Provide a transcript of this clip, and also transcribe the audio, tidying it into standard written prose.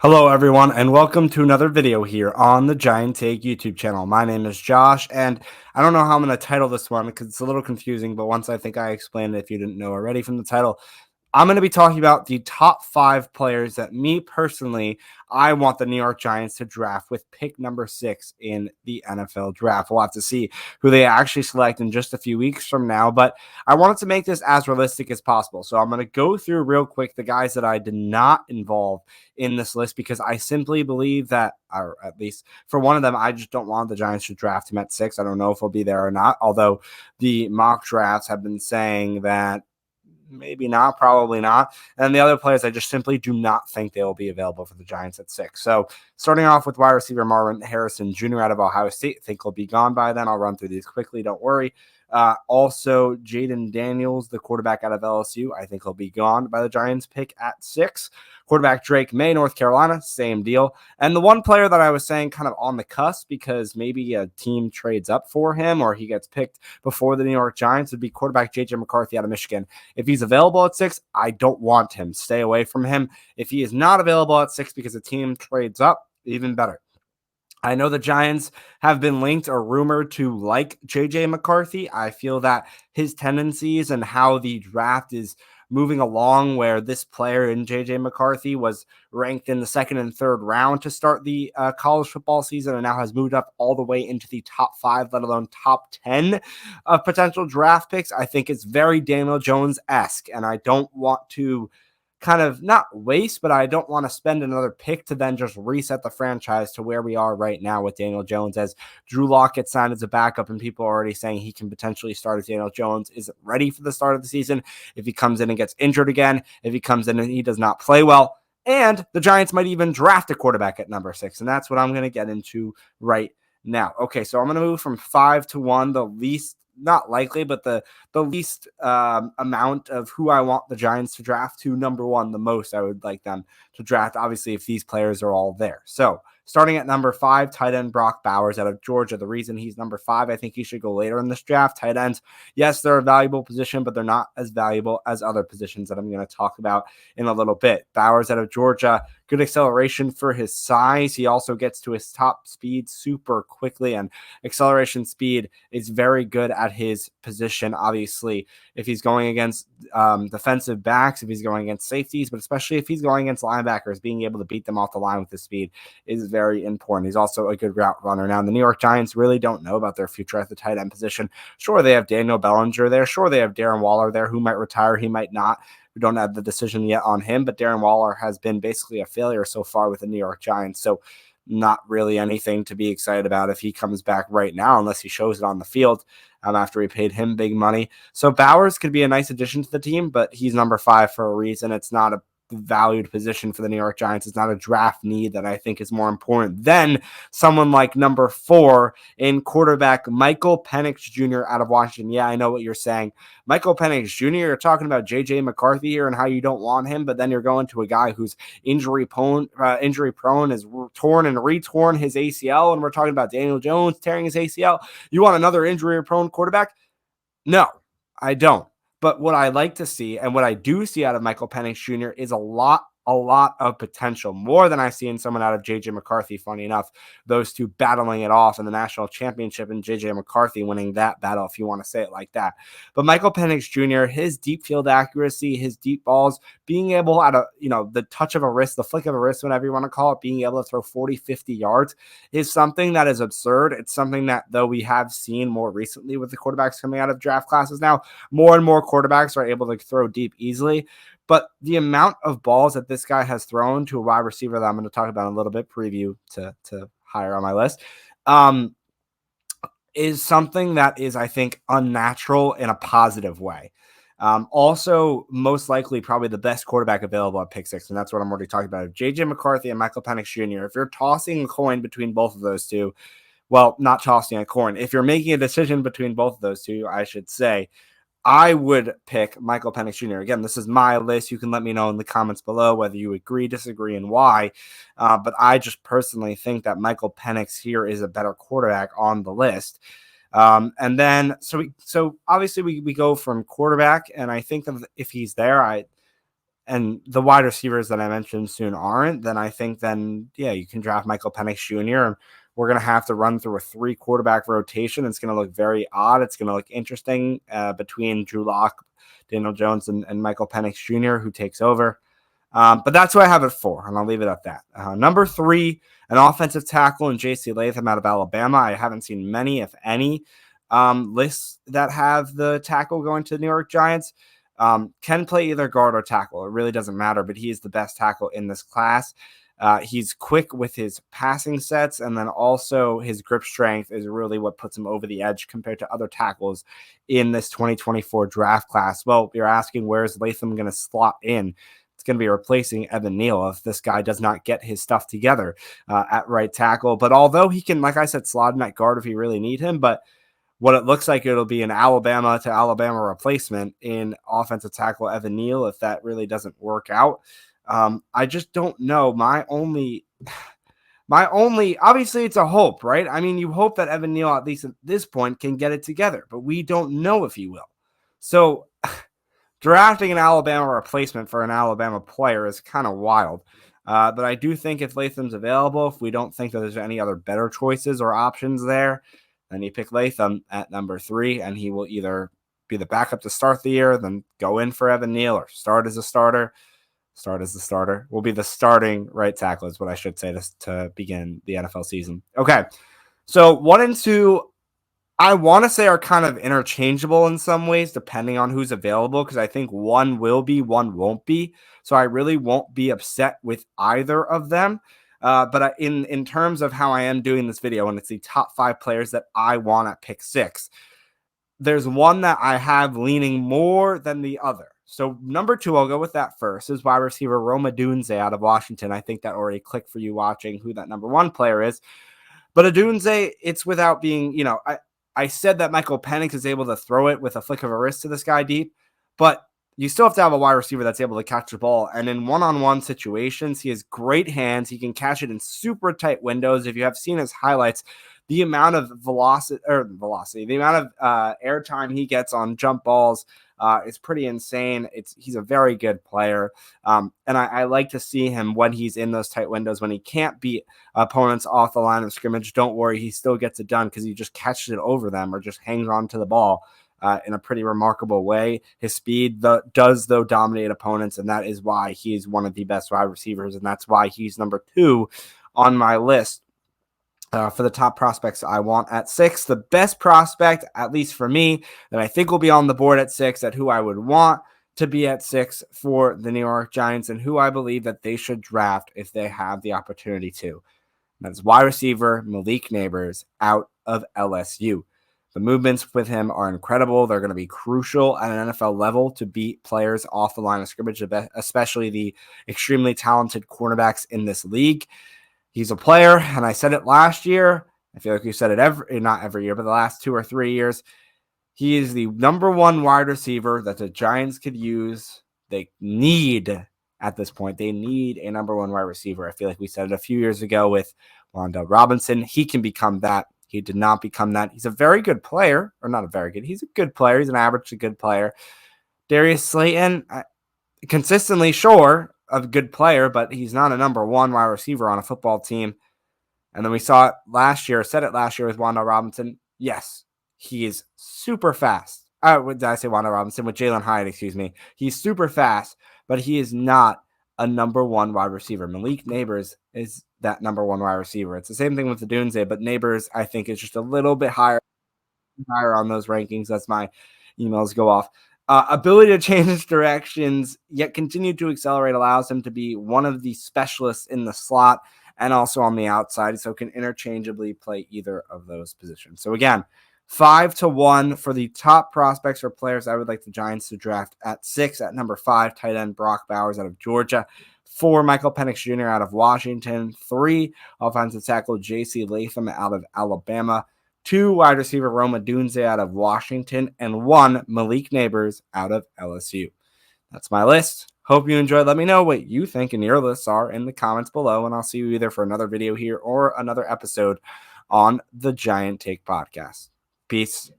Hello, everyone, and welcome to another video here on the Giant Take YouTube channel. My name is Josh, and I don't know how I'm going to title this one because it's a little confusing, but once I think I explained it, if you didn't know already from the title, I'm going to be talking about the top 5 players that me personally, I want the New York Giants to draft with pick number 6 in the NFL draft. We'll have to see who they actually select in just a few weeks from now, but I wanted to make this as realistic as possible. So I'm going to go through real quick the guys that I did not involve in this list because I simply believe that, or at least for one of them, I just don't want the Giants to draft him at 6. I don't know if he'll be there or not, although the mock drafts have been saying that maybe not, probably not. And the other players, I just simply do not think they will be available for the Giants at 6. So starting off with wide receiver Marvin Harrison Jr. out of Ohio State, I think he'll be gone by then. I'll run through these quickly, don't worry. Also, Jaden Daniels, the quarterback out of LSU, I think he'll be gone by the Giants pick at 6. Quarterback Drake May, North Carolina, same deal. And the one player that I was saying kind of on the cusp because maybe a team trades up for him or he gets picked before the New York Giants would be quarterback J.J. McCarthy out of Michigan. If he's available at 6, I don't want him. Stay away from him. If he is not available at 6 because a team trades up, even better. I know the Giants have been linked or rumored to like J.J. McCarthy. I feel that his tendencies and how the draft is moving along, where this player in J.J. McCarthy was ranked in the second and third round to start the college football season and now has moved up all the way into the top 5, let alone top 10 of potential draft picks. I think it's very Daniel Jones-esque, and I don't want to kind of not waste, but I don't want to spend another pick to then just reset the franchise to where we are right now with Daniel Jones, as Drew Lock gets signed as a backup and people are already saying he can potentially start as Daniel Jones isn't ready for the start of the season. If he comes in and gets injured again, if he comes in and he does not play well, and the Giants might even draft a quarterback at number 6. And that's what I'm going to get into right now. Okay, so I'm going to move from 5 to 1, the least not likely, but the least amount of who I want the Giants to draft to number 1, the most I would like them to draft, obviously, if these players are all there. So starting at number 5, tight end Brock Bowers out of Georgia. The reason he's number 5, I think he should go later in this draft. Tight ends, yes, they're a valuable position, but they're not as valuable as other positions that I'm going to talk about in a little bit. Bowers out of Georgia, good acceleration for his size. He also gets to his top speed super quickly, and acceleration speed is very good at his position. Obviously, if he's going against defensive backs, if he's going against safeties, but especially if he's going against linebackers, being able to beat them off the line with his speed is very important. He's also a good route runner. Now, the New York Giants really don't know about their future at the tight end position. Sure, they have Daniel Bellinger there. Sure, they have Darren Waller there, who might retire, he might not. We don't have the decision yet on him, but Darren Waller has been basically a failure so far with the New York Giants. So not really anything to be excited about if he comes back right now, unless he shows it on the field after we paid him big money. So Bowers could be a nice addition to the team, but he's number 5 for a reason. It's not a valued position for the New York Giants. It's not a draft need that I think is more important than someone like number 4 in quarterback Michael Penix Jr. out of Washington. Yeah, I know what you're saying. Michael Penix Jr., you're talking about J.J. McCarthy here and how you don't want him, but then you're going to a guy who's injury prone, is torn and retorn his ACL, and we're talking about Daniel Jones tearing his ACL. You want another injury-prone quarterback? No, I don't. But what I like to see and what I do see out of Michael Penix Jr. is a lot of potential, more than I see in someone out of J.J. McCarthy. Funny enough, those two battling it off in the national championship and J.J. McCarthy winning that battle, if you want to say it like that. But Michael Penix Jr., his deep field accuracy, his deep balls, being able at the touch of a wrist, the flick of a wrist, whatever you want to call it, being able to throw 40, 50 yards is something that is absurd. It's something that, though we have seen more recently with the quarterbacks coming out of draft classes now, more and more quarterbacks are able to throw deep easily. But the amount of balls that this guy has thrown to a wide receiver that I'm going to talk about in a little bit, preview to higher on my list, is something that is, I think, unnatural in a positive way. Also, most likely, probably the best quarterback available at pick 6, and that's what I'm already talking about. J.J. McCarthy and Michael Penix Jr., if you're tossing a coin between both of those two, well, not tossing a coin, if you're making a decision between both of those two, I should say, I would pick Michael Penix Jr. Again, this is my list. You can let me know in the comments below whether you agree, disagree, and why. But I just personally think that Michael Penix here is a better quarterback on the list. And then, so obviously we go from quarterback, and I think if he's there, and the wide receivers that I mentioned soon aren't, then I think yeah, you can draft Michael Penix Jr. and we're going to have to run through a 3 quarterback rotation. It's going to look very odd. It's going to look interesting between Drew Lock, Daniel Jones, and Michael Penix Jr., who takes over. But that's what I have it for, and I'll leave it at that. Number 3, an offensive tackle in J.C. Latham out of Alabama. I haven't seen many, if any, lists that have the tackle going to the New York Giants. Can play either guard or tackle. It really doesn't matter, but he is the best tackle in this class. He's quick with his passing sets, and then also his grip strength is really what puts him over the edge compared to other tackles in this 2024 draft class. Well, you're asking, where's Latham going to slot in? It's going to be replacing Evan Neal if this guy does not get his stuff together at right tackle. But although he can, like I said, slot in at guard if you really need him, but what it looks like, it'll be an Alabama to Alabama replacement in offensive tackle Evan Neal if that really doesn't work out. I just don't know. My only, obviously it's a hope, right? I mean, you hope that Evan Neal, at least at this point, can get it together, but we don't know if he will. So drafting an Alabama replacement for an Alabama player is kind of wild. But I do think if Latham's available, if we don't think that there's any other better choices or options there, then you pick Latham at number 3, and he will either be the backup to start the year, then go in for Evan Neal, or start as a starter. Start as the starter. Will be the starting right tackle is what I should say to begin the NFL season. Okay, so 1 and 2, I want to say are kind of interchangeable in some ways, depending on who's available, because I think one will be, one won't be. So I really won't be upset with either of them. But in terms of how I am doing this video, and it's the top 5 players that I want at pick 6, there's one that I have leaning more than the other. So number 2, I'll go with that first, is wide receiver Rome Odunze out of Washington. I think that already clicked for you watching who that number 1 player is. But Odunze, it's without being, I said that Michael Penix is able to throw it with a flick of a wrist to this guy deep, but you still have to have a wide receiver that's able to catch the ball. And in one-on-one situations, he has great hands. He can catch it in super tight windows. If you have seen his highlights, the amount of velocity, the amount of airtime he gets on jump balls is pretty insane. He's a very good player. And I like to see him when he's in those tight windows, when he can't beat opponents off the line of scrimmage. Don't worry, he still gets it done because he just catches it over them or just hangs on to the ball in a pretty remarkable way. His speed does dominate opponents, and that is why he's one of the best wide receivers, and that's why he's number 2 on my list. For the top prospects I want at 6, the best prospect, at least for me, that I think will be on the board at 6, at who I would want to be at 6 for the New York Giants, and who I believe that they should draft if they have the opportunity to. That's wide receiver Malik Nabers out of LSU. The movements with him are incredible. They're going to be crucial at an NFL level to beat players off the line of scrimmage, especially the extremely talented cornerbacks in this league. He's a player, and I said it last year. I feel like you said it not every year, but the last 2 or 3 years. He is the number 1 wide receiver that the Giants could use. They need, at this point, they need a number 1 wide receiver. I feel like we said it a few years ago with Wan'Dale Robinson. He can become that. He did not become that. He's a very good player, or not a very good. He's a good player. He's an average to good player. Darius Slayton, consistently, sure, a good player, but he's not a number 1 wide receiver on a football team. And then we saw it last year, said it last year with Wan'Dale Robinson. Yes, he is super fast. Did I say Wan'Dale Robinson? With Jalen Hyatt, excuse me. He's super fast, but he is not a number 1 wide receiver. Malik Nabers is that number 1 wide receiver. It's the same thing with the Odunze, but Nabers, I think, is just a little bit higher on those rankings. That's my emails go off. Ability to change directions, yet continue to accelerate, allows him to be one of the specialists in the slot and also on the outside, so can interchangeably play either of those positions. So again, 5-1 for the top prospects or players I would like the Giants to draft at 6. At number 5, tight end Brock Bowers out of Georgia. 4, Michael Penix Jr. out of Washington. 3, offensive tackle J.C. Latham out of Alabama. 2, wide receiver Rome Odunze out of Washington. And 1, Malik Nabers out of LSU. That's my list. Hope you enjoyed. Let me know what you think and your lists are in the comments below, and I'll see you either for another video here or another episode on the Giant Take Podcast. Peace.